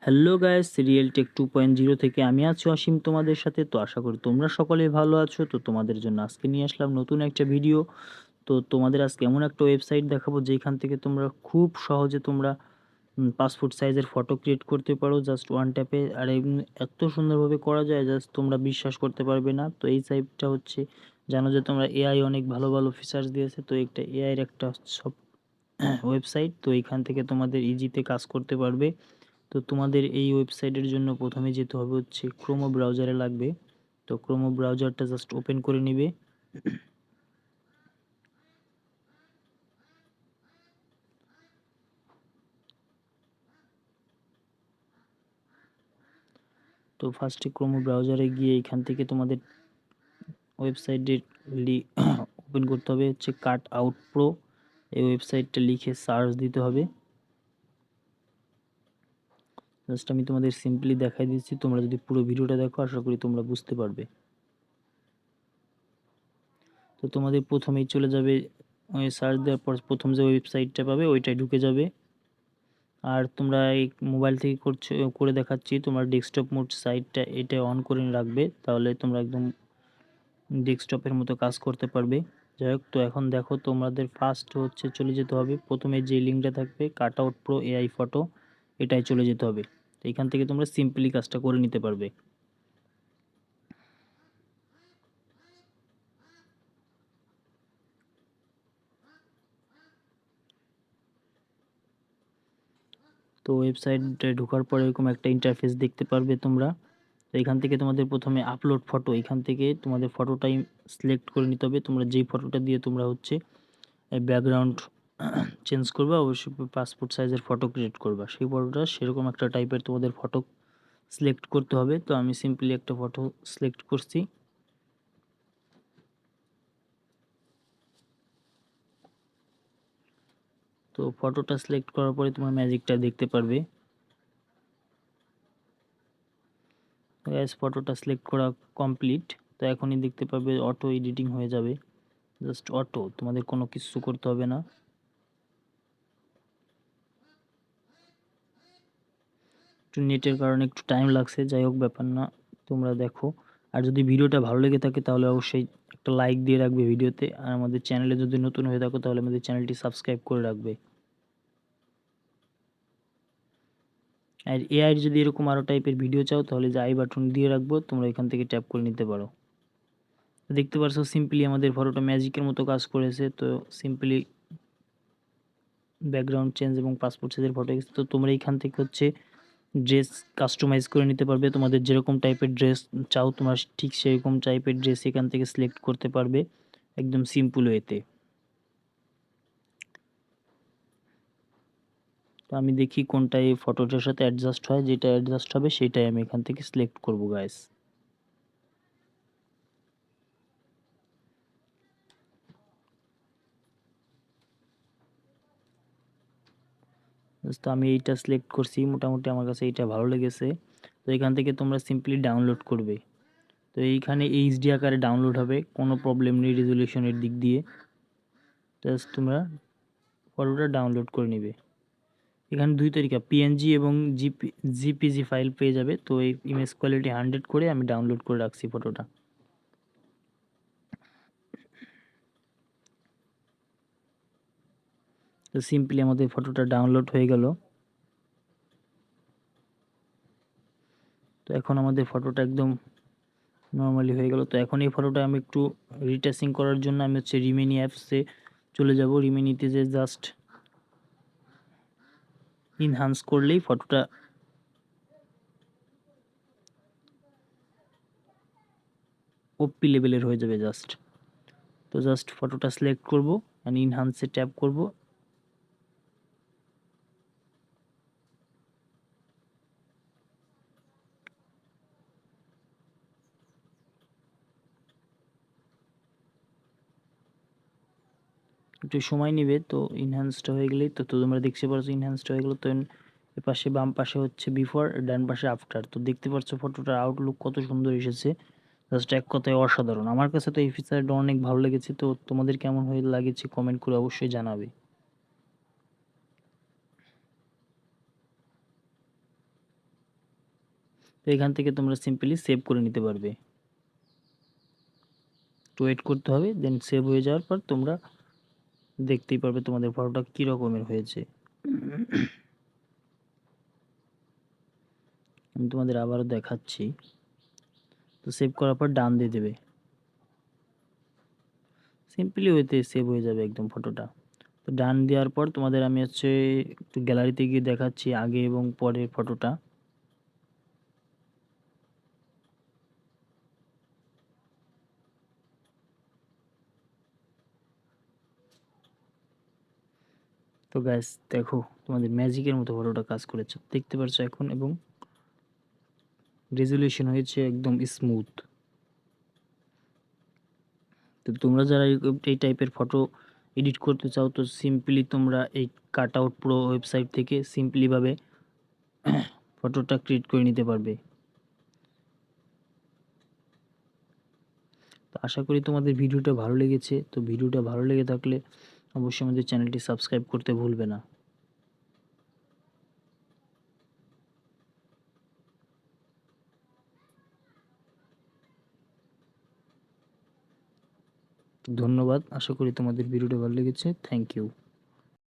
Hello guys, real take 2.0 থেকে আমি আছি অসীম তোমাদের সাথে। তো আশা করি তোমরা সকলেই ভালো আছো। তো তোমাদের জন্য আজকে নিয়ে আসলাম নতুন একটা ভিডিও। তো তোমাদের আজকে এমন একটা ওয়েবসাইট দেখাবো যেখান থেকে তোমরা খুব সহজে তোমরা পাসপোর্ট সাইজের ফটো ক্রিয়েট করতে পারো জাস্ট ওয়ান ট্যাপে। আর এত সুন্দরভাবে করা যায় জাস্ট তোমরা বিশ্বাস করতে পারবে না। তো এই সাইটটা হচ্ছে, জানো যে তোমরা এআই অনেক ভালো ভালো ফিচার্স দিয়েছে। তো একটা এআইয়ের একটা সব ওয়েবসাইট। তো এইখান থেকে তোমাদের ইজিতে কাজ করতে পারবে। তো তোমাদের এই ওয়েবসাইটের জন্য প্রথমে যেতে হবে হচ্ছে ক্রোমো ব্রাউজারে লাগবে। তো ক্রোমো ব্রাউজারটা জাস্ট ওপেন করে নিবে। তো ফার্স্টে ক্রোমো ব্রাউজারে গিয়ে এখান থেকে তোমাদের ওয়েবসাইটের ওপেন করতে হবে হচ্ছে কাট আউট প্রো। এই ওয়েবসাইটটা লিখে সার্চ দিতে হবে। জাস্ট আমি তোমাদের সিম্পলি দেখাই দিচ্ছি, তোমরা যদি পুরো ভিডিওটা দেখো আশা করি তোমরা বুঝতে পারবে। তো তোমাদের প্রথমেই চলে যাবে ওই সার্চ দেওয়ার পর প্রথম যে ওয়েবসাইটটা পাবে ওইটাই ঢুকে যাবে। আর তোমরা এই মোবাইল থেকে করছো করে দেখাচ্ছি, তোমার ডেস্কটপ মোড সাইটটা এটা অন করে রাখবে, তাহলে তোমরা একদম ডেস্কটপের মতো কাজ করতে পারবে। যাই হোক, তো এখন দেখো তোমাদের ফার্স্ট হচ্ছে চলে যেতে হবে প্রথমে যে লিঙ্কটা থাকবে cut out pro AI photo, এটাই চলে যেতে হবে। তো এখান থেকে তোমরা সিম্পলি কাজটা করে নিতে পারবে। তো ওয়েবসাইটে ঢোকার পরে এরকম একটা ইন্টারফেস দেখতে পারবে তোমরা। তো এখান থেকে তোমাদের প্রথমে আপলোড ফটো, এখান থেকে তোমাদের ফটোটাই সিলেক্ট করে নিতে হবে। তোমরা যেই ফটোটা দিয়ে তোমরা হচ্ছে ব্যাকগ্রাউন্ড চেঞ্জ করবা, অবশ্যই পাসপোর্ট সাইজের ফটো ক্রিয়েট করবা, সেই ফটোটা সেরকম একটা টাইপের তোমাদের ফটো সিলেক্ট করতে হবে। তো আমি সিম্পলি একটা ফটো সিলেক্ট করছি। তো ফটোটা সিলেক্ট করার পরে তোমার ম্যাজিকটা দেখতে পারবে। গ্যাস ফটোটা সিলেক্ট করা কমপ্লিট। তো এখনই দেখতে পাবে অটো এডিটিং হয়ে যাবে, জাস্ট অটো, তোমাদের কোনো কিছু করতে হবে না। একটু নেটের কারণে একটু টাইম লাগছে, যাই হোক ব্যাপার না, তোমরা দেখো। আর যদি ভিডিওটা ভালো লেগে থাকে তাহলে অবশ্যই একটা লাইক দিয়ে রাখবে ভিডিওতে। আর আমাদের চ্যানেলে যদি নতুন হয়ে থাকো তাহলে আমাদের চ্যানেলটি সাবস্ক্রাইব করে রাখবে। আর এআইয়ের যদি এরকম আরও টাইপের ভিডিও চাও তাহলে যে আই বাটন দিয়ে রাখবো, তোমরা এখান থেকে ট্যাপ করে নিতে পারো। দেখতে পারছো সিম্পলি আমাদের ফটোটা ম্যাজিকের মতো কাজ করেছে। তো সিম্পলি ব্যাকগ্রাউন্ড চেঞ্জ এবং পাসপোর্ট সাইজের ফটো। তো তোমরা এইখান থেকে হচ্ছে ড্রেস কাস্টমাইজ করে নিতে পারবে, তোমাদের যেরকম টাইপের ড্রেস চাও তোমরা ঠিক সেরকম টাইপের ড্রেস এখান থেকে সিলেক্ট করতে পারবে একদম সিম্পল ওয়েতে। তো আমি দেখি কোনটা এই ফটোটার সাথে অ্যাডজাস্ট হয়, যেটা অ্যাডজাস্ট হবে সেটাই আমি এখান থেকে সিলেক্ট করব গাইস। তো আমি এইটা সিলেক্ট করছি, মোটামুটি আমার কাছে এইটা ভালো লেগেছে। তো এখান থেকে তোমরা সিম্পলি ডাউনলোড করবে। তো এইখানে এইচডি আকারে ডাউনলোড হবে, কোনো প্রবলেম নেই রেজলিউশনের দিক দিয়ে। জাস্ট তোমরা ফটোটা ডাউনলোড করে নিবে। এখানে দুই তরিকা, পিএনজি এবং জিপিজি ফাইল পেয়ে যাবে। তো এই ইমেজ কোয়ালিটি 100 করে আমি ডাউনলোড করে রাখছি ফটোটা। তো সিম্পলি আমাদের ফটোটা ডাউনলোড হয়ে গেল। তো এখন আমাদের ফটোটা একদম নর্মালি হয়ে গেল। তো এখন এই ফটোটা আমি একটু রিটাচিং করার জন্য আমি হচ্ছে রিমিনি অ্যাপসে চলে যাব। রিমিনিতে যে জাস্ট ইনহান্স করলেই ফটোটা ওপি লেভেলের হয়ে যাবে জাস্ট। তো জাস্ট ফটোটা সিলেক্ট করব অ্যান্ড ইনহান্সে ট্যাপ করব। একটু সময় নেবে। তো ইনহ্যান্সড হয়ে গেলেই তো তোমরা দেখতে পারছো ইনহ্যান্সড হয়ে গেল। তো এ পাশে বাম পাশে হচ্ছে বিফোর, ডান পাশে আফটার। তো দেখতে পাচ্ছ ফটোটার আউটলুক কত সুন্দর এসেছে, জাস্ট এক কথায় অসাধারণ। আমার কাছে তো এই ফিচারটা অনেক ভালো লেগেছে। তো তোমাদের কেমন হয়ে লাগেছে কমেন্ট করে অবশ্যই জানাবে। তো এখান থেকে তোমরা সিম্পলি সেভ করে নিতে পারবে। তো ওয়েট করতে হবে, দেন সেভ হয়ে যাওয়ার পর তোমরা দেখতেই পারবে তোমাদের ফটোটা কী রকমের হয়েছে। আমি তোমাদের আবারও দেখাচ্ছি। তো সেভ করার পর ডান দিয়ে দেবে, সিম্পলি ওইতে সেভ হয়ে যাবে একদম ফটোটা। তো ডান দেওয়ার পর তোমাদের আমি হচ্ছে একটু গ্যালারিতে গিয়ে দেখাচ্ছি আগে এবং পরের ফটোটা। তো গাইস দেখো তোমাদের ম্যাজিকের মতো ফটোটা কাজ করেছে, দেখতে পাচ্ছ এখন, এবং রেজুলেশন হয়েছে একদম স্মুথ। তো তোমরা যারা এই টাইপের ফটো এডিট করতে চাও তো সিম্পলি তোমরা এই কাট আউট প্রো ওয়েবসাইট থেকে সিম্পলিভাবে ফটোটা ক্রিয়েট করে নিতে পারবে। তো আশা করি তোমাদের ভিডিওটা ভালো লেগেছে। তো ভিডিওটা ভালো লেগে থাকলে অবশ্যই আমাদের চ্যানেলটি সাবস্ক্রাইব করতে ভুলবে না। ধন্যবাদ, আশা করি তোমাদের ভিডিওটা ভালো লেগেছে। Thank you.